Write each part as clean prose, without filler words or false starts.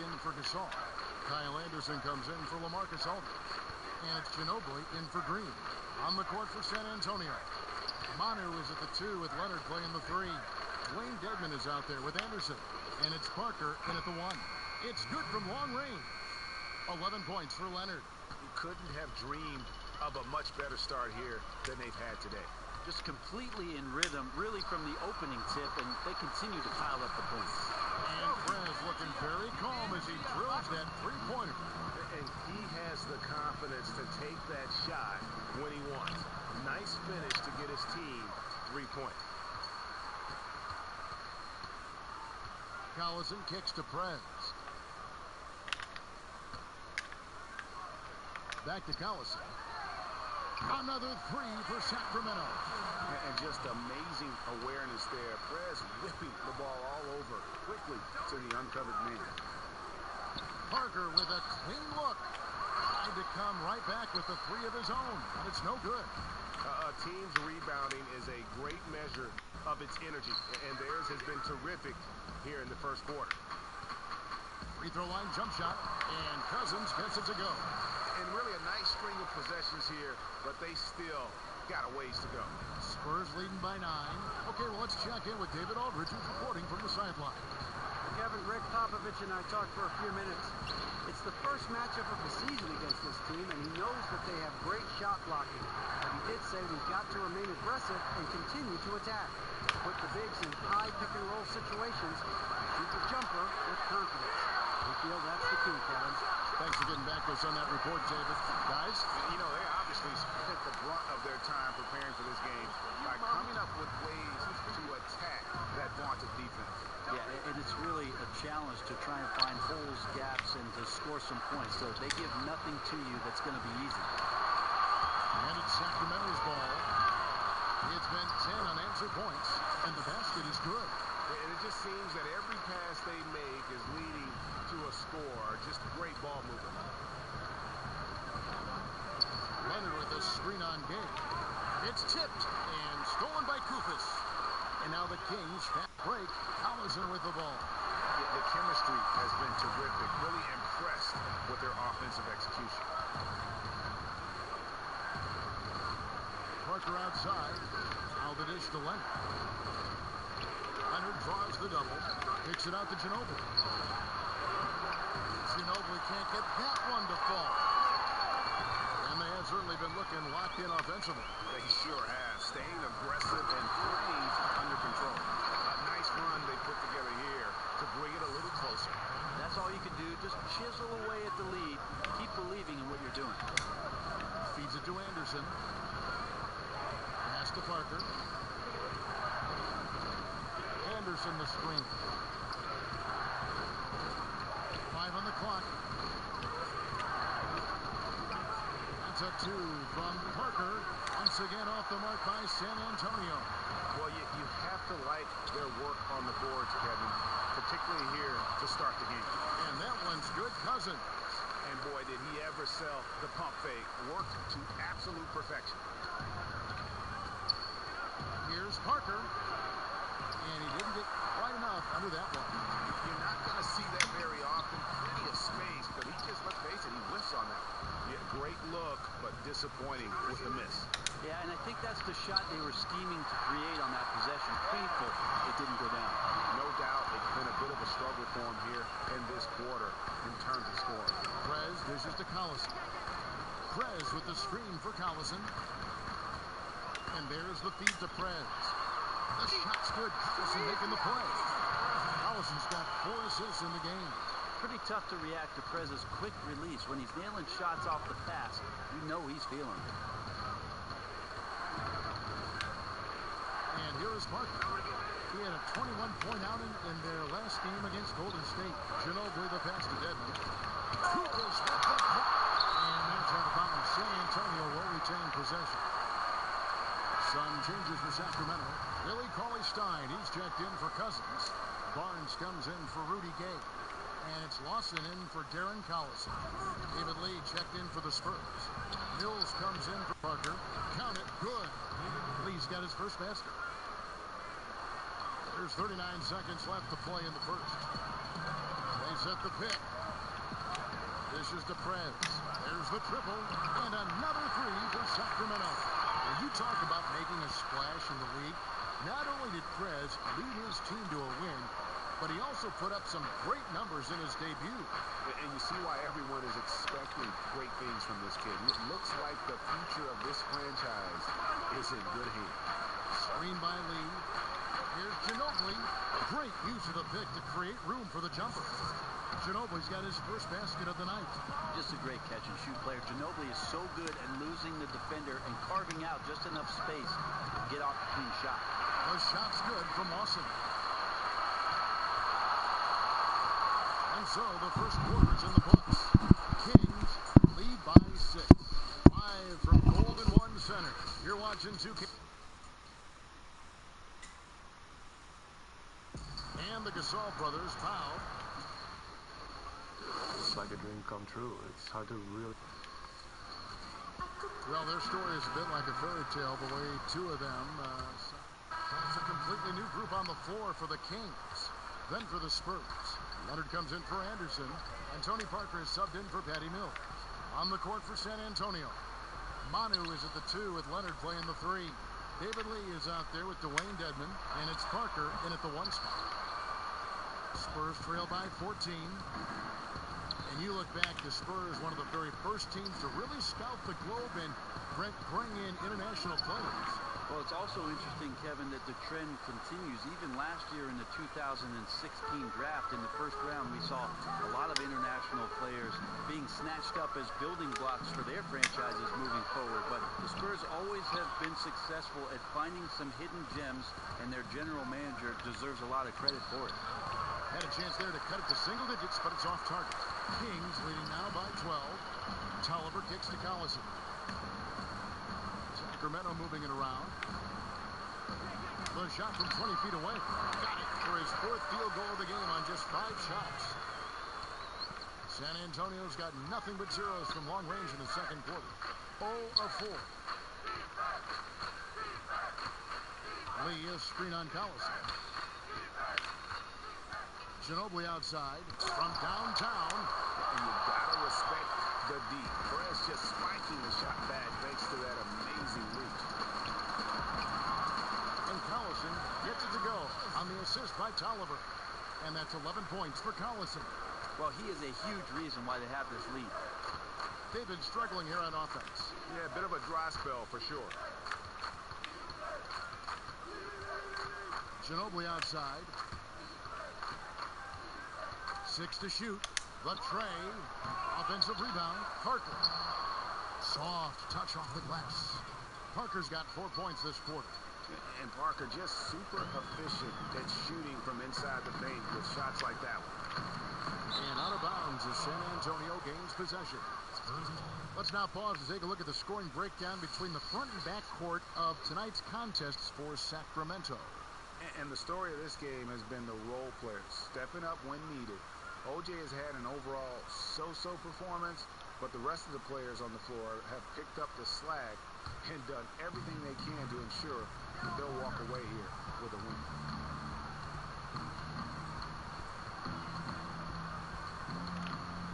in for Gasol. Kyle Anderson comes in for LaMarcus Aldridge. And it's Ginobili in for Green. On the court for San Antonio. Manu is at the 2 with Leonard playing the 3. Wayne Dedmon is out there with Anderson. And it's Parker in at the 1. It's good from long range. 11 points for Leonard. You couldn't have dreamed of a much better start here than they've had today. Just completely in rhythm, really from the opening tip, and they continue to pile up the points. And Perez looking very calm as he drills that three-pointer. And he has the confidence to take that shot when he wants. Nice finish to get his team 3 points. Collison kicks to Perez. Back to Collison. Another 3 for Sacramento. And just amazing awareness there. Perez whipping the ball all over quickly to the uncovered man. Parker with a clean look. Tried to come right back with the 3 of his own, but it's no good. A team's rebounding is a great measure of its energy, and theirs has been terrific here in the first quarter. Free throw line jump shot, and Cousins gets it to go. And really a nice string of possessions here, but they still got a ways to go. Spurs leading by 9. Okay, well, let's check in with David Aldridge, who's reporting from the sideline. Kevin, Rick Popovich and I talked for a few minutes. It's the first matchup of the season against this team, and he knows that they have great shot blocking. But he did say we've got to remain aggressive and continue to attack. Put the bigs in high pick-and-roll situations, shoot the jumper with confidence. We feel that's the key, Kevin. Thanks for getting back to us on that report, David. Guys? You know, they obviously spent the brunt of their time preparing for this game by coming up with ways to attack that vaunted defense. Yeah, and it's really a challenge to try and find holes, gaps, and to score some points. So they give nothing to you that's going to be easy. And it's Sacramento's ball. It's been 10 unanswered points, and the basket is good. And it just seems that every pass they make is leading to a score. Just great ball movement. Leonard with a screen on game. It's tipped and stolen by Koufos. And now the Kings fast break. Collison with the ball. The chemistry has been terrific. Really impressed with their offensive execution. Parker outside. Now the dish to Leonard. Leonard draws the double. Kicks it out to Ginobili. Ginobili can't get that one to fall. And they have certainly been looking locked in offensively. They sure have. Staying aggressive and playing under control. A nice run they put together here to bring it a little closer. That's all you can do. Just chisel away at the lead. Keep believing in what you're doing. Feeds it to Anderson. Pass to Parker. Anderson the screen. 5 on the clock. That's a 2 from Parker. Once again off the mark by San Antonio. Well, you have to like their work on the boards, Kevin, particularly here to start the game. And that one's good. Cousins. And boy, did he ever sell the pump fake. Worked to absolute perfection. Here's Parker. And he didn't get quite enough under that one. You're not going to see that very often. Plenty of space, but he just, let's face it, he whiffs on that. Yeah, great look, but disappointing with the miss. Yeah, and I think that's the shot they were scheming to create on that possession. Painful, it didn't go down. No doubt it's been a bit of a struggle for him here in this quarter in terms of scoring. Prez dishes to Collison. Prez with the screen for Collison. And there's the feed to Prez. The shot's good. Collison making the play. Collison's got 4 assists in the game. Pretty tough to react to Prez's quick release. When he's nailing shots off the pass, you know he's feeling it. And here is Parker. He had a 21-point outing in their last game against Golden State. Ginobili the pass to Dedmon. Koufos with the block. And that's out of bounds. San Antonio will retain possession. Some changes for Sacramento. Billy Cauley-Stein, he's checked in for Cousins. Barnes comes in for Rudy Gay. And it's Lawson in for Darren Collison. David Lee checked in for the Spurs. Mills comes in for Parker. Count it, good. Lee's got his first basket. There's 39 seconds left to play in the first. Plays at the pick. Dishes to Prez. There's the triple. And another three for Sacramento. When you talk about making a splash in the league, not only did Prez lead his team to a win, but he also put up some great numbers in his debut. And you see why everyone is expecting great things from this kid. It looks like the future of this franchise is in good hands. Screen by Lee. Here's Ginobili. Great use of the pick to create room for the jumper. Ginobili's got his first basket of the night. Just a great catch-and-shoot player. Ginobili is so good at losing the defender and carving out just enough space to get off a clean shot. The shot's good from Lawson. And so the first quarter's in the books. Kings lead by 6. 5 from Golden One Center. You're watching 2K. And the Gasol brothers foul. It's like a dream come true. It's hard to really... Well, their story is a bit like a fairy tale, the way two of them. It's a completely new group on the floor for the Kings. Then for the Spurs. Leonard comes in for Anderson, and Tony Parker is subbed in for Patty Mills. On the court for San Antonio. Manu is at the 2 with Leonard playing the 3. David Lee is out there with Dwayne Dedmon, and it's Parker in at the 1 spot. Spurs trail by 14. And you look back, the Spurs, one of the very first teams to really scout the globe and bring in international players. Well, it's also interesting, Kevin, that the trend continues. Even last year in the 2016 draft, in the first round, we saw a lot of international players being snatched up as building blocks for their franchises moving forward. But the Spurs always have been successful at finding some hidden gems, and their general manager deserves a lot of credit for it. Had a chance there to cut it to single digits, but it's off target. Kings leading now by 12. Tolliver kicks to Collison. Sacramento moving it around. The shot from 20 feet away. Got it for his 4th field goal of the game on just 5 shots. San Antonio's got nothing but zeros from long range in the second quarter. 0 of 4. Lee, a screen on Collison. Ginobili outside from downtown. And you gotta respect the D. Prez just spiking the shot back thanks to that amazing reach. And Collison gets it to go on the assist by Tolliver. And that's 11 points for Collison. Well, he is a huge reason why they have this lead. They've been struggling here on offense. Yeah, a bit of a dry spell for sure. Ginobili outside. 6 to shoot. The tray. Offensive rebound. Parker. Soft touch off the glass. Parker's got 4 points this quarter. And Parker just super efficient at shooting from inside the paint with shots like that one. And out of bounds as San Antonio gains possession. Let's now pause to take a look at the scoring breakdown between the front and back court of tonight's contests for Sacramento. And the story of this game has been the role players stepping up when needed. OJ has had an overall so-so performance, but the rest of the players on the floor have picked up the slack and done everything they can to ensure that they'll walk away here with a win.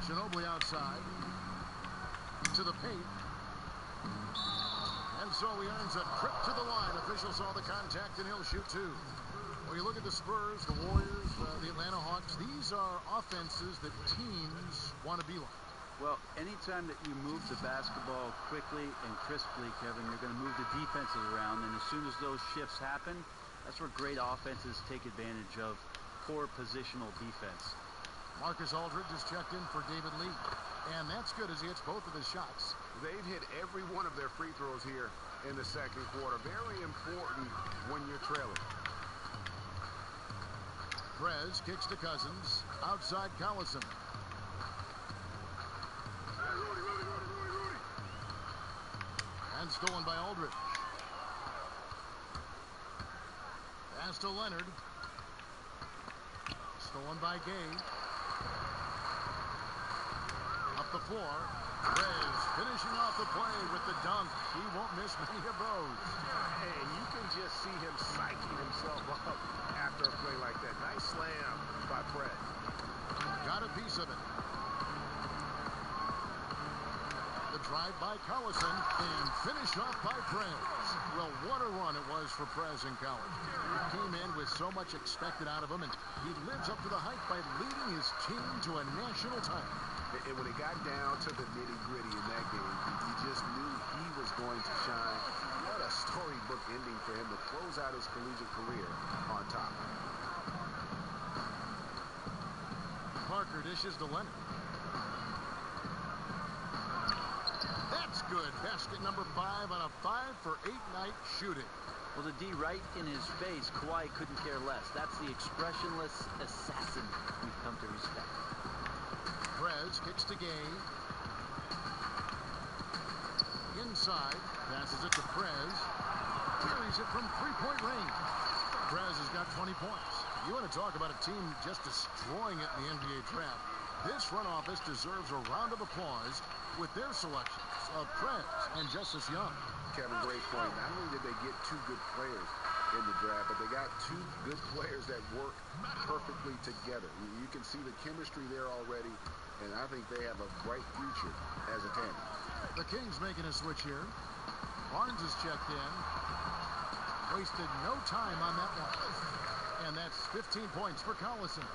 Ginobili outside to the paint. And so he earns a trip to the line. Official saw the contact, and he'll shoot 2. When you look at the Spurs, the Warriors, the Atlanta Hawks, these are offenses that teams want to be like. Well, anytime that you move the basketball quickly and crisply, Kevin, you're going to move the defenses around. And as soon as those shifts happen, that's where great offenses take advantage of poor positional defense. Marcus Aldridge is checked in for David Lee. And that's good as he hits both of his shots. They've hit every one of their free throws here in the second quarter. Very important when you're trailing. Prez kicks to Cousins. Outside Collison. And stolen by Aldridge. Pass to Leonard. Stolen by Gay. Up the floor. Prez finishing off the play with the dunk. He won't miss many of those. And you can just see him psyching himself up after a play like that. Nice slam by Prez. got a piece of it. The drive by Collison and finished off by Prez. Well, what a run it was for Prez in college. He came in with so much expected out of him, and he lives up to the hype by leading his team to a national title. And when it got down to the nitty-gritty in that game, you just knew he was going to shine. What a storybook ending for him to close out his collegiate career on top. Parker dishes to Leonard. That's good. Basket number 5 on a 5-for-8 night shooting. Well, the D right in his face, Kawhi couldn't care less. That's the expressionless assassin we've come to respect. Prez kicks to Gay. Inside, passes it to Prez. Carries it from three-point range. Prez has got 20 points. You want to talk about a team just destroying it in the NBA draft. This front office deserves a round of applause with their selections of Prez and Justice Young. Kevin, great point. Not only did they get 2 good players in the draft, but they got 2 good players that work perfectly together. You can see the chemistry there already, and I think they have a bright future as a tandem. The Kings making a switch here. Barnes is checked in. Wasted no time on that one. And that's 15 points for Collison.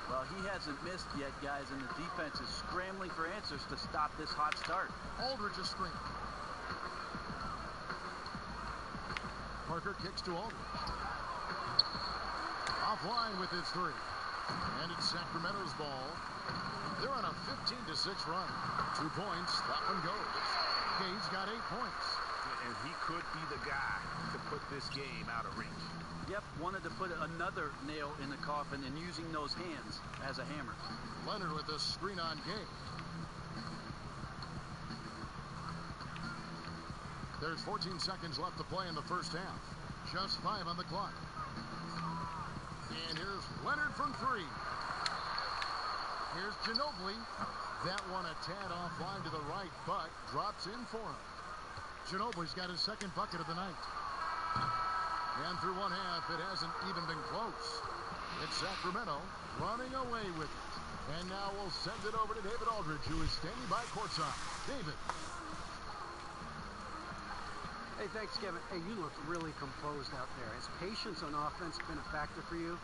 Well, he hasn't missed yet, guys, and the defense is scrambling for answers to stop this hot start. Aldridge is screened. Parker kicks to Aldridge. Offline with his 3. And it's Sacramento's ball. They're on a 15-6 run. 2 points. That one goes. Gay's got 8 points. And he could be the guy to put this game out of reach. Yep, wanted to put another nail in the coffin and using those hands as a hammer. Leonard with a screen on Gay. There's 14 seconds left to play in the first half. Just 5 on the clock. And here's Leonard from 3. Here's Ginobili. That one a tad offline to the right, but drops in for him. Ginobili's got his second bucket of the night. And through one half, it hasn't even been close. It's Sacramento running away with it. And now we'll send it over to David Aldridge, who is standing by courtside. David. Hey, thanks, Kevin. Hey, you look really composed out there. Has patience on offense been a factor for you?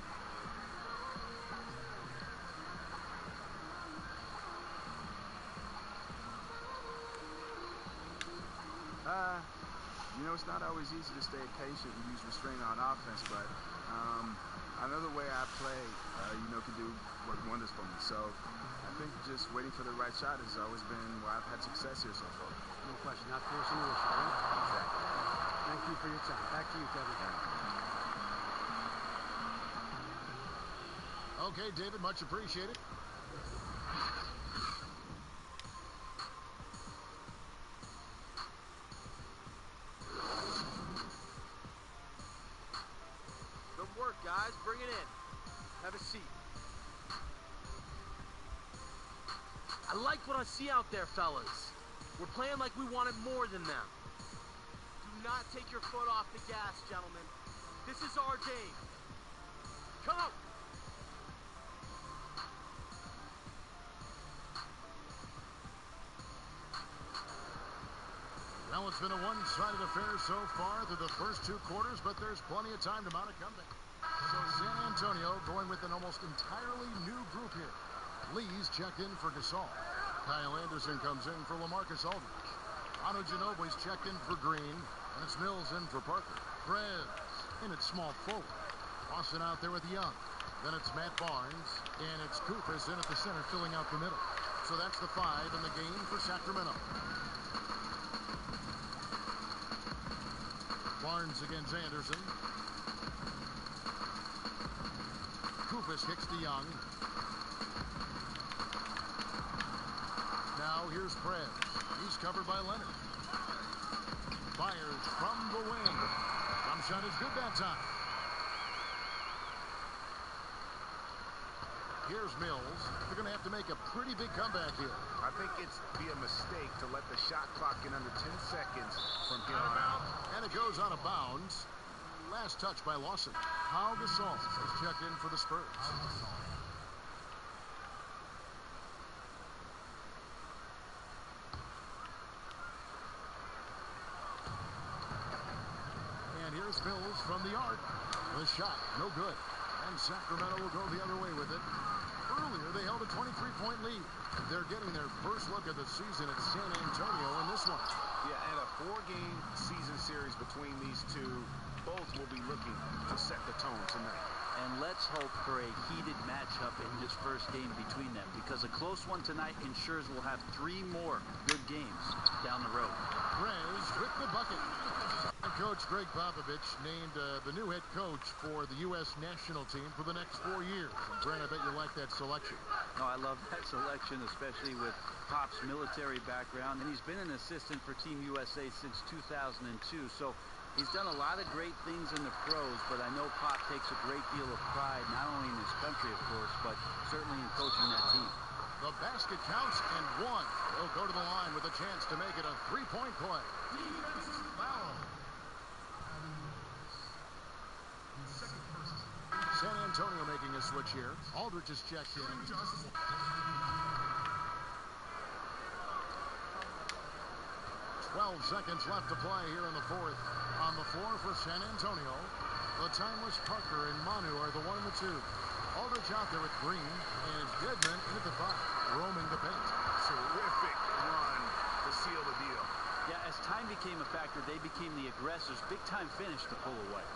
You know, it's not always easy to stay patient and use restraint on offense, but I know the way I play, can work wonders for me. So I think just waiting for the right shot has always been where I've had success here so far. No question, not forcing the issue, right? Exactly. Thank you for your time. Back to you, Kevin. Okay, David, much appreciated. Guys, bring it in. Have a seat. I like what I see out there, fellas. We're playing like we wanted more than them. Do not take your foot off the gas, gentlemen. This is our game. Come on! Well, it's been a one-sided affair so far through the first 2 quarters, but there's plenty of time to mount a comeback. So San Antonio going with an almost entirely new group here. Lee's checked in for Gasol. Kyle Anderson comes in for LaMarcus Aldridge. Manu Ginobili's checked in for Green, and it's Mills in for Parker. Prez in at small forward. Austin out there with Young. Then it's Matt Barnes, and it's Koufos in at the center, filling out the middle. So that's the 5 in the game for Sacramento. Barnes against Anderson. Koufos kicks to Young. Now here's Prez. He's covered by Leonard. Fires from the wing. Jump shot is good that time. Here's Mills. They're going to have to make a pretty big comeback here. I think it's be a mistake to let the shot clock get under 10 seconds from here on out. And it goes out of bounds. Last touch by Lawson. Pau Gasol is checked in for the Spurs. Here's Mills from the arc. The shot, no good. And Sacramento will go the other way with it. Earlier, they held a 23-point lead. They're getting their first look at the season at San Antonio in this one. Yeah, and a 4-game season series between these two. Both will be looking to set the tone tonight. And let's hope for a heated matchup in this first game between them, because a close one tonight ensures we'll have 3 more good games down the road. Prez with the bucket. Coach Greg Popovich named the new head coach for the U.S. national team for the next 4 years. And Brent, I bet you like that selection. No, I love that selection, especially with Pop's military background. And he's been an assistant for Team USA since 2002. So he's done a lot of great things in the pros, but I know Pop takes a great deal of pride, not only in his country, of course, but certainly in coaching that team. The basket counts and one. He'll go to the line with a chance to make it a 3-point play. Foul. San Antonio making a switch here. Aldridge is checked in. 12 seconds left to play here in the fourth. On the floor for San Antonio, the timeless Parker and Manu are the 1 and the 2. Aldridge out there with Green, and it's Deadman in at the 5, roaming the paint. Terrific run to seal the deal. Yeah, as time became a factor, they became the aggressors. Big time finish to pull away.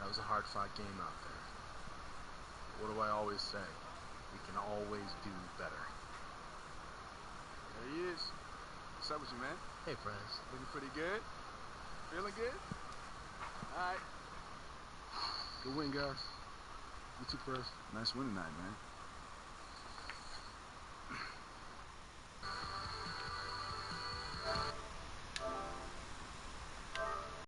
It was a hard-fought game out there. What do I always say? We can always do better. There he is. What's up with you, man? Hey, friends. Looking pretty good? Feeling good? All right. Good win, guys. You two first. Nice win tonight, man.